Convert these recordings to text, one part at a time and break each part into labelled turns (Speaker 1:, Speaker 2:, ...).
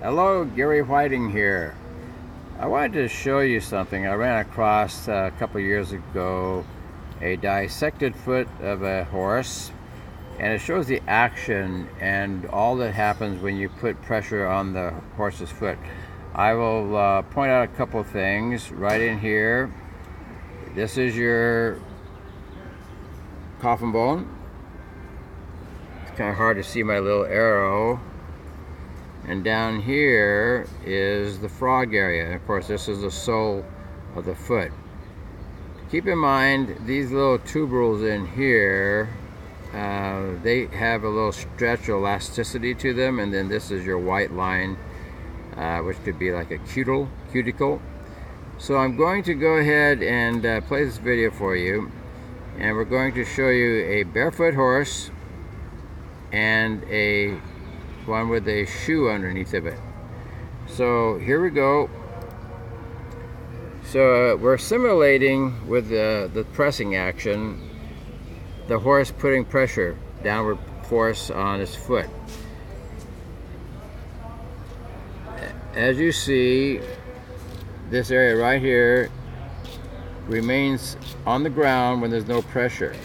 Speaker 1: Hello, Gary Whiting here. I wanted to show you something. I ran across a couple years ago a dissected foot of a horse, and it shows the action and all that happens when you put pressure on the horse's foot. I will point out a couple things right in here. This is your coffin bone. It's kind of hard to see my little arrow. And down here is the frog area. And of course, this is the sole of the foot. Keep in mind, these little tuberals in here, they have a little stretch elasticity to them. And then this is your white line, which could be like a cuticle. So I'm going to go ahead and play this video for you. And we're going to show you a barefoot horse and a one with a shoe underneath of it. So here we go. So we're simulating with the pressing action, the horse putting pressure, downward force on his foot. As you see, this area right here remains on the ground when there's no pressure.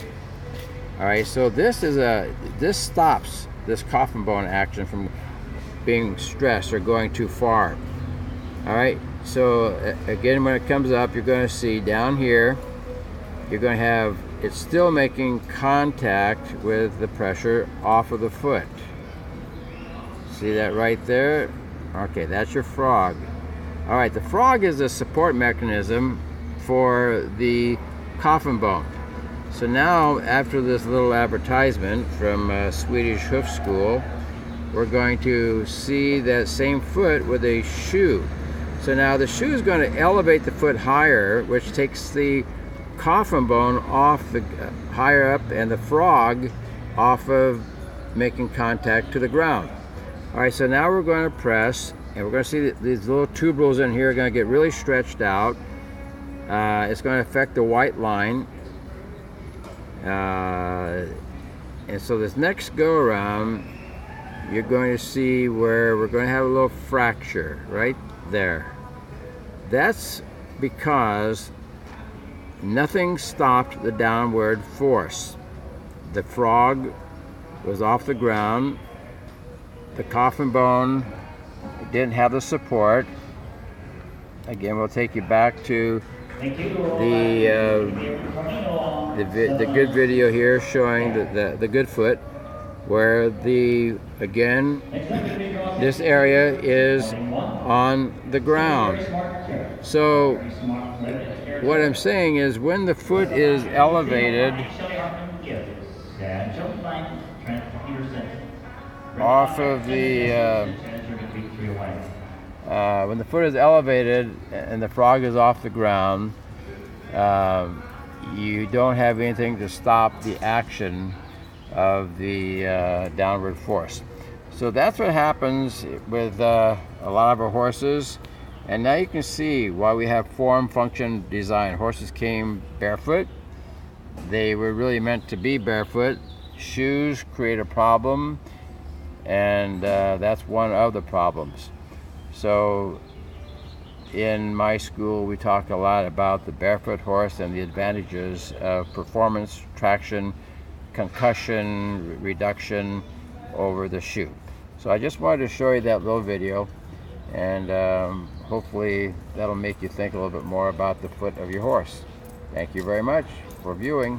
Speaker 1: All right, so this stops this coffin bone action from being stressed or going too far. All right, so again, when it comes up, you're going to see down here, you're going to have it's still making contact with the pressure off of the foot. See that right there? Okay, that's your frog. All right, the frog is a support mechanism for the coffin bone. So now, after this little advertisement from Swedish Hoof School, we're going to see that same foot with a shoe. So now the shoe is going to elevate the foot higher, which takes the coffin bone off the higher up and the frog off of making contact to the ground. All right, so now we're going to press, and we're going to see that these little tuberals in here are going to get really stretched out. It's going to affect the white line. And so this next go around, you're going to see where we're going to have a little fracture right there. That's because nothing stopped the downward force. The frog was off the ground. The coffin bone didn't have the support. Again, we'll take you back to the good video here showing the good foot, where again this area is on the ground. So what I'm saying is, when the foot is elevated off of when the foot is elevated and the frog is off the ground, you don't have anything to stop the action of the downward force. So that's what happens with a lot of our horses. And now you can see why we have form, function, design. Horses came barefoot. They were really meant to be barefoot. Shoes create a problem, and that's one of the problems. So in my school, we talk a lot about the barefoot horse and the advantages of performance, traction, concussion reduction over the shoe. So I just wanted to show you that little video, and hopefully that'll make you think a little bit more about the foot of your horse. Thank you very much for viewing.